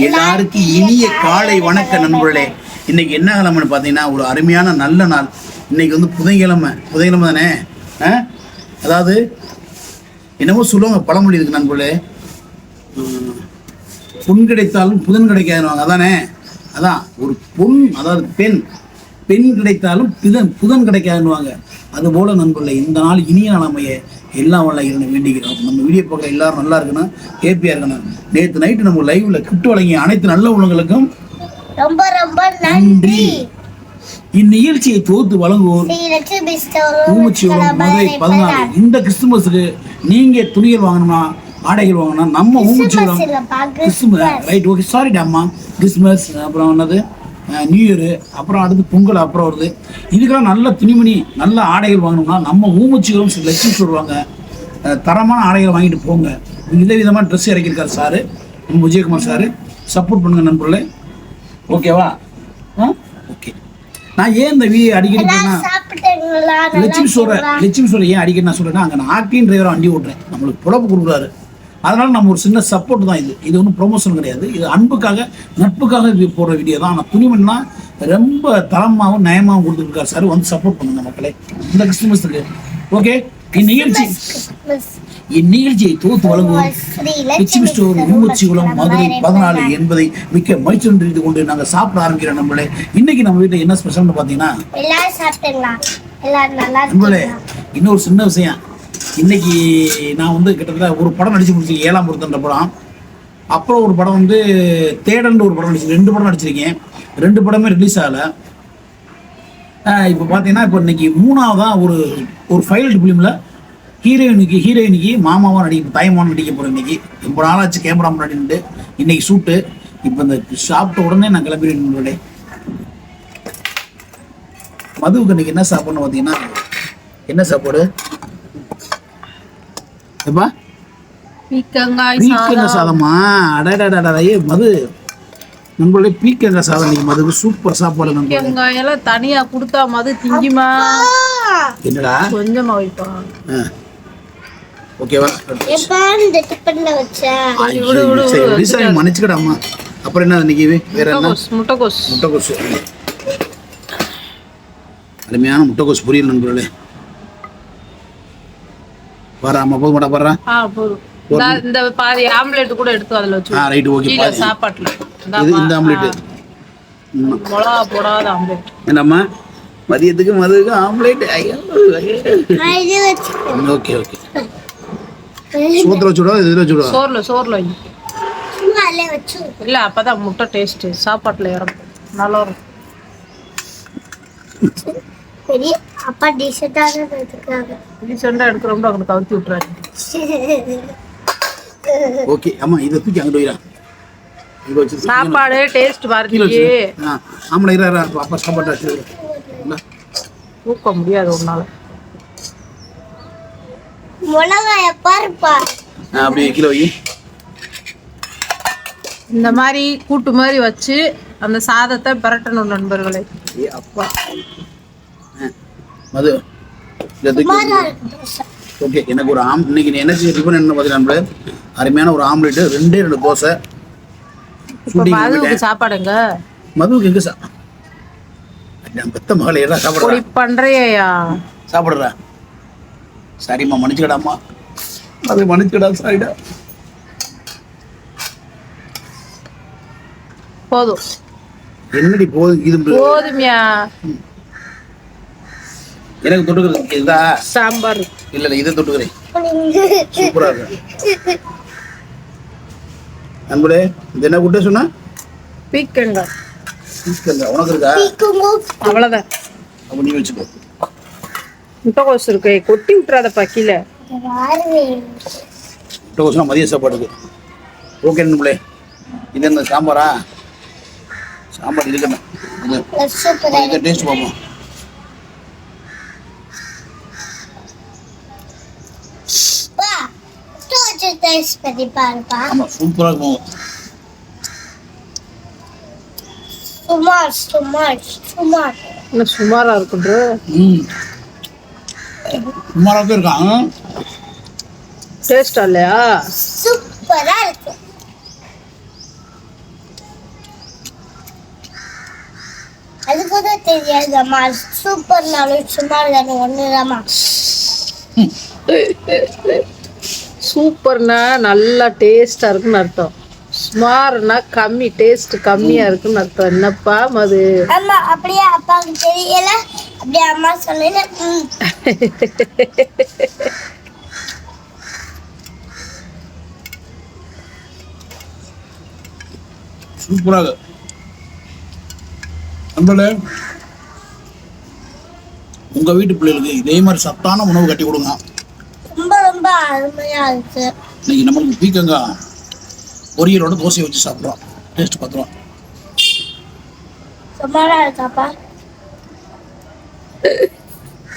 எல்லாருக்கும் இனிய காலை வணக்க நண்பர்களே. இன்னைக்கு என்ன கிழமைன்னு பார்த்தீங்கன்னா ஒரு அருமையான நல்ல நாள். இன்னைக்கு வந்து புதன்கிழமை தானே. அதாவது என்னமோ சொல்லுவாங்க, பழமொழி இருக்கு நண்பர்களே, பொன் கிடைத்தாலும் புதன் கிடைக்காதுவாங்க. அதானே, அதான் ஒரு பொன், அதாவது பெண் கிடைத்தாலும் புதன் கிடைக்காதுவாங்க. அதுபோல நண்பர்களே, இந்த நாள் இனிய நாளாமைய எல்லாம் வல்ல இருந்து வேண்டிக்கிறோம். நம்ம வீடியோ பார்க்குற எல்லாரும் நல்லா இருக்கணும், ஹேப்பியாக இருக்கணும். நேற்று நைட்டு நம்ம லைவ்ல கிஃப்ட் வழங்கிய அனைத்து நல்ல உள்ளங்களுக்கும் ரொம்ப ரொம்ப நன்றி. இந்நிகழ்ச்சியை தொகுத்து வழங்குவோர் ஊமச்சியோரம் மதுரை 14. இந்த கிறிஸ்துமஸுக்கு நீங்க துணிகள் வாங்கணும்னா, ஆடைகள் வாங்கணும்னா நம்ம ஊமச்சியோரம் கிறிஸ்துமஸ், ரைட், ஓகே, சாரி டாம்மா, கிறிஸ்துமஸ், அப்புறம் என்னது நியூ இயரு, அப்புறம் அடுத்து பொங்கல் அப்புறம் வருது. இதுக்கெல்லாம் நல்ல துணிமணி நல்ல ஆடைகள் வாங்கணும்னா நம்ம ஊமச்சியோரம் லட்சுமி சொல்லுவாங்க. தரமான ஆடைகள் வாங்கிட்டு போங்க. விதவிதமாக ட்ரெஸ் இறக்கியிருக்காரு சாரு, நம்ம விஜயகுமார் சாரு. சப்போர்ட் பண்ணுங்க நண்பர்களே, ஓகேவா? ஓகே. நான் ஏன் இந்த வீடியோ அடிக்கடி லட்சுமி சொல்ற ஏன் அடிக்கடி நான் சொல்றேன்னா, அங்கே நான் ஆக்டிங் டிரைவராக வண்டி ஓட்டுறேன், நம்மளுக்கு பொழப்பு கொடுக்குறாரு. அதனால நம்ம ஒரு சின்ன சப்போர்ட் தான் இது ஒன்றும் ப்ரொமோஷன் கிடையாது. இது அன்புக்காக நட்புக்காக போடுற வீடியோ தான். ஆனால் துணிமணினா ரொம்ப தரமாகவும் நயமாகவும் கொடுத்துருக்காரு சார். வந்து சப்போர்ட் பண்ணுங்க மக்களே இந்த கிறிஸ்துமஸுக்கு. ஓகே. இந்நிகழ்ச்சியை தொகுத்து வழங்குவோம் லட்சுமி ஸ்டோர், ஊமச்சிகுளம், மதுரை 14 என்பதை மிக்க மகிழ்ச்சி தெரிவித்து கொண்டு நாங்கள் சாப்பிட ஆரம்பிக்கிறோம். நம்மளே இன்னைக்கு நம்ம வீட்டில் என்ன ஸ்பெஷல்னு பார்த்தீங்கன்னா, நம்மளே இன்னொரு சின்ன விஷயம். இன்னைக்கு நான் வந்து கிட்டத்தட்ட ஒரு படம் நடிச்சு முடிச்சிருக்கேன், 7ஆம் பொருத்தன்ற படம். அப்புறம் ஒரு படம் வந்து தேடல்னு ஒரு படம் நடிச்சிருக்கேன். 2 படம் நடிச்சிருக்கேன். 2 படமே ரிலீஸ் ஆகலை. இப்போ பார்த்தீங்கன்னா, இப்போ இன்னைக்கு 3ஆவதாக ஒரு ஃபைனல் ஃபிலிமில் ஹீரோயினிக்கு மாமாவாக தாயமாவும் நடிக்க போகிறேன். இன்னைக்கு ரொம்ப நாளாச்சு கேமரா முன்னாடி நின்று. இன்னைக்கு ஷூட்டு. இப்போ இந்த சாப்பிட்ட உடனே நான் கிளம்பிடுவேன். மதுவுக்கு இன்னைக்கு என்ன சாப்பாடுன்னு பார்த்தீங்கன்னா, என்ன சாப்பாடு எப்பா? பீக்கங்காய் சாதமா? அடடே மது, நம்மளுடைய பீக்கங்காய் சாதம் இன்னைக்கு மதுக்கு சூப்பர் சாப்பாடு. பீக்கங்காய் எல்லாம் தனியா கொடுத்தா மது திங்குமா? என்னடா கொஞ்சமா வைப்பா, ஓகேவா? மன்னிச்சுக்கடாமா. அப்புறம் என்ன இன்னைக்கு வேற என்ன? முட்டைக்கோஸ், அருமையான முட்டைக்கோஸ் பொரியல் நண்பர்களே. வராமா போக மாட்டா பாரு. இந்த பாதி ஆம்லெட் கூட எடுத்து அதுல வச்சு. Right, okay. சாப்பாட்டுல இந்த ஆம்லெட், மிளகா போடாத ஆம்லெட். என்னம்மா மதியத்துக்கு மதுக்கு ஆம்லெட்? ஓகே. சோத்துல வச்சுடா, இதுல வச்சுடா, சோறுல இல்ல, அப்பதான் முட்டை டேஸ்ட் சாப்பாட்டுல இறக்கும், நல்லா இருக்கும். அப்பா டீசெண்டா எடுக்கிறோம், அங்க கவுத்தி விட்டுறாரு. ஓகே. அம்மா இத தூக்கி அங்க போயிரா. சாப்பாடு டேஸ்ட் பாருங்க. ஆமாடா, இரா அப்பா சாப்பாடு தூக்க முடியாது ஒன்னால. மிளகாய பாருப்பா, அப்படியே கிலோ வை. இந்த மாதிரி கூட்டு மாதிரி வச்சு அந்த சாதத்தை பரட்டணும் நண்பர்களே. அப்பா மது ஓகே. எனக்கு ஒரு இன்னைக்கு எனக்கு டிஃபன் என்ன பார்த்தீங்கன்னா, அருமையான ஒரு ஆம்லெட், 2 தோசை. மதுவுக்கு சாப்பாடுங்க? மதுவுக்கு எங்க பெத்த மகளை எல்லாம் சாப்பிடுறா பண்றியா? சாப்பிடுறா. சரிம்மா, மன்னிச்சுக்கடாம்மா, அது மன்னிச்சுக்கடா, சாரிடா. போதும். என்னடி போதும்? இது போதுமியா? எனக்கு தொட்டுக்கிறது இதா சாம்பார் இல்ல, இதை தொட்டுக்கிறேன். சூப்பரா இருக்கு நண்பரே. இது என்ன கூட்ட சொன்னா? பீக்கங்காய். உனக்கு இருக்கா? அவ்வளவுதான். அப்ப நீ வச்சுக்கோ. முட்டைக்கோஸ் இருக்கு, கொட்டி விட்டுறாத பக்கில. முட்டைக்கோஸ் மதிய சாப்பாடுக்கு. ஓகே நண்பர்களே, இது என்ன சாம்பாரா? சாம்பார் இருக்கணும். இது டேஸ்ட் பார்ப்போம். ஆமா, சூப்பரா இருக்கும். சுமாரா இருக்குன்ற சுமாராக இருக்கான். டேஸ்டா இல்லையா? சூப்பரா இருக்கு. தெரியாதம்மா. சூப்பர் நாளும் சும்மா தானே ஒண்ணுதாம்மா. சூப்பர்னா நல்லா டேஸ்டா இருக்குன்னு அர்த்தம். சுமார்னா கம்மி, டேஸ்ட் கம்மியா இருக்குன்னு அர்த்தம். என்னப்பா மது? அம்மா அப்படியே அப்பாவுக்கு தெரியல, அப்படியே அம்மா சொல்லல. சூப்பராக நம்மள உங்க வீட்டு பிள்ளைகளுக்கு இதே மாதிரி சத்தான உணவு கட்டி கொடுங்க. ரொம்ப ரொம்ப அருமையா இருக்கு. இன்னைக்கு நம்மளுக்கு பீக்கங்காய் பொரியலோட தோசையை வச்சு சாப்பிட்றோம். டேஸ்ட் பார்த்துருவோம். சுமாரா இருக்காப்பா?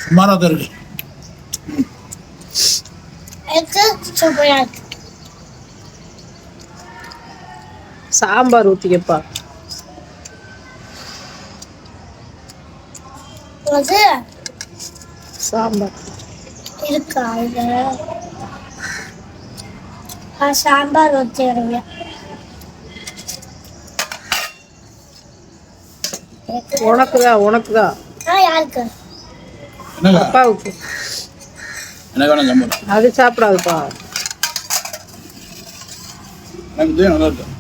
சுமாராக தான் இருக்கு. சூப்பரா இருக்கு. சாம்பார் ஊத்திக்கப்பா. அது சாம்பார் இருக்கா? இது சாம்பார் ஊற்றிடுங்க. உனக்குதான் யாருக்கு? அப்பாவுக்கு. என்ன வேணும் சாம்பார்? அது சாப்பிடாதுப்பா. எனக்கு இது நல்லா இருக்கு.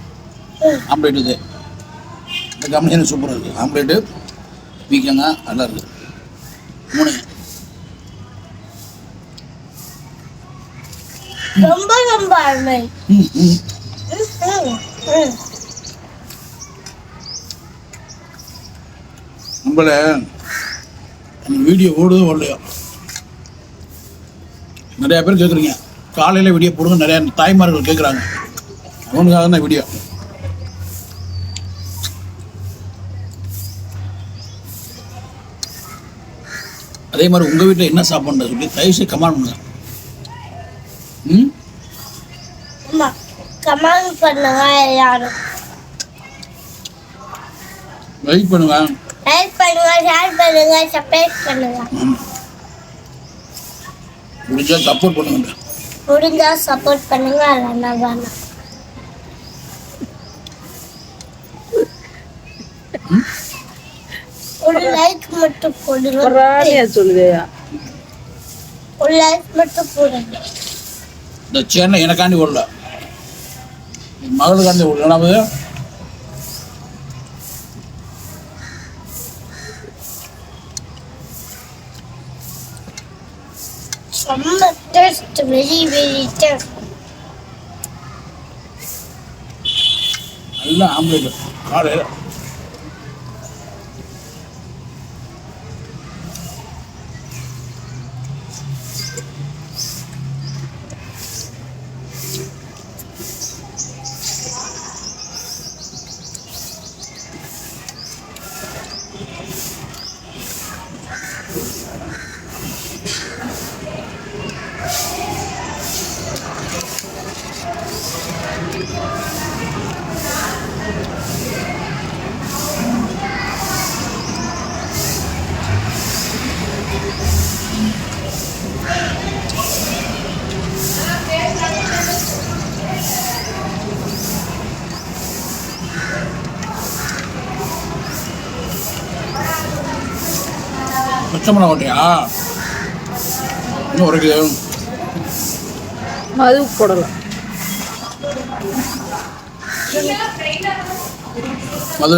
ஆம்லேட் இது இந்த காம்பினேஷன் சூப்பராக இருக்குது. ஆம்லேட்டு பீக்கங்காய் நல்லா இருக்குது. 3 ரொம்ப ரொம்ப அருமை. நம்மள வீடியோ ஓடுதோ ஓடலையோ நிறையா பேர் கேட்குறீங்க. காலையில் வீடியோ போடுங்க, நிறையா தாய்மார்கள் கேட்குறாங்க. அவனுக்காக தான் வீடியோ. அதே மாதிரி உங்கள் வீட்டில் என்ன சாப்பாடு சொல்லி தயவுசெய்து கமெண்ட் பண்ணுங்க. அம்மா கமெண்ட் பண்ணுங்க. யாரும் லைக் பண்ணுங்க, லைக் பண்ணுங்க, ஷேர் பண்ணுங்க, சப்ஸ்கிரைப் பண்ணுங்க. முடிஞ்சா சப்போர்ட் பண்ணுங்க. முடிஞ்சா சப்போர்ட் பண்ணுங்க. வேணாம் ஒரு லைக் மட்டும் போடுங்க. சொல்லுதையா? ஒரு லைக் மட்டும் போடுங்க. இந்த சேனல் எனக்காண்டி ஓடல, என் மகளுக்காண்டி ஓடல. ரொம்ப டேஸ்ட், வெரி வெரி டேஸ்ட். நல்ல ஆம்லேட் காலையில். பச்சை மிளகா ஓட்டையா இன்னும் உரைக்குது. அது போடலாம். அது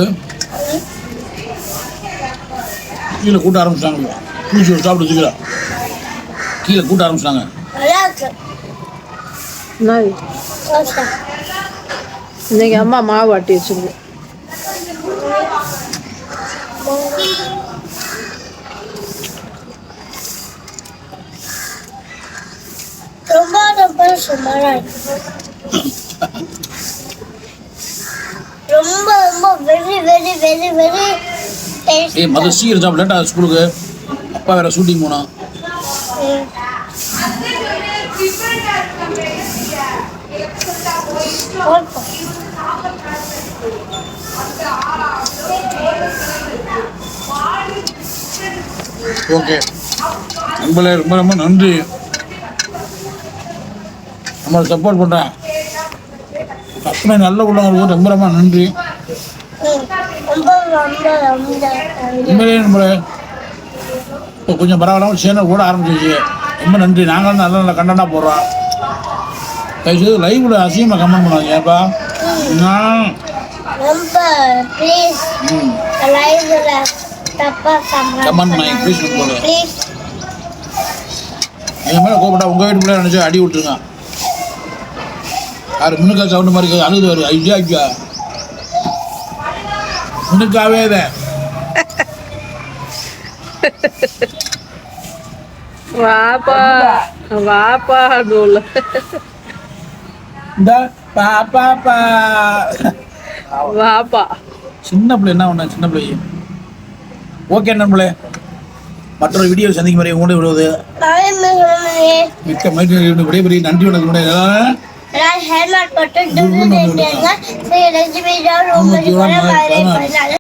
கீழே கூட்ட ஆரம்பிச்சிட்டாங்க. பூச்சி சாப்பிட்டு வச்சுக்கிறா கீழே கூட்ட ஆரம்பிச்சிட்டாங்க. நல்லா இருக்கு. இன்னைக்கு அம்மா மாவு ஆட்டி வச்சிருக்கு. ரொம்ப ரொம்ப சுமாரா இருக்கு. ரொம்ப ரொம்ப very very very very taste. ஏய் மத சீக்கிரம் சாப்பிட லேட்டாக ஸ்கூலுக்கு. அப்பா வேற ஷூட்டிங் போனோம். ஓகே, நம்மளே ரொம்ப ரொம்ப நன்றி. நம்மளை சப்போர்ட் பண்ணுறேன் அத்தனை நல்ல உள்ளவங்களுக்கு ரொம்ப ரொம்ப நன்றி. ரொம்ப ரொம்ப ரொம்ப உண்மையிலேயே நம்மளே இப்போ கொஞ்சம் பரவாயில்லாமல் சேனல் கூட ஆரம்பிச்சிச்சு. ரொம்ப நன்றி. நாங்களும் நல்ல நல்ல கண்டென்ட்டாக போடுறோம். தயவுசெய்து லைவில் அசிங்கமாக கமெண்ட் பண்ணுவாங்க. ஏப்பா நான் ரொம்ப ப்ளீஸ் லைவ்ல தப்பா கமெண்ட் பண்ணி ப்ளீஸ் போடுங்க. ப்ளீஸ் என் மேலே கோபப்பட்டா உங்கள் வீட்டு பிள்ளைய நினச்சி அடி விட்டுருங்க. யார் முன்னுக்கா சவுண்டு மாதிரி இருக்குது அழுது வரும். ஐயா ஐயா முன்னுக்காவே இதை வாப்பா வாப்பா டோல் இந்த பாப்பா வாப்பா. சின்ன பிள்ளை என்ன ஒன்று சின்ன பிள்ளை. ஓகே நண்பர்களே, மற்றொரு வீடியோ சந்திக்கும் வரை உங்களோட விடுவது மிக்க மகிழ்ச்சி. விடைபெறி நன்றி வணக்கம். ஹெல்மெட் போட்டு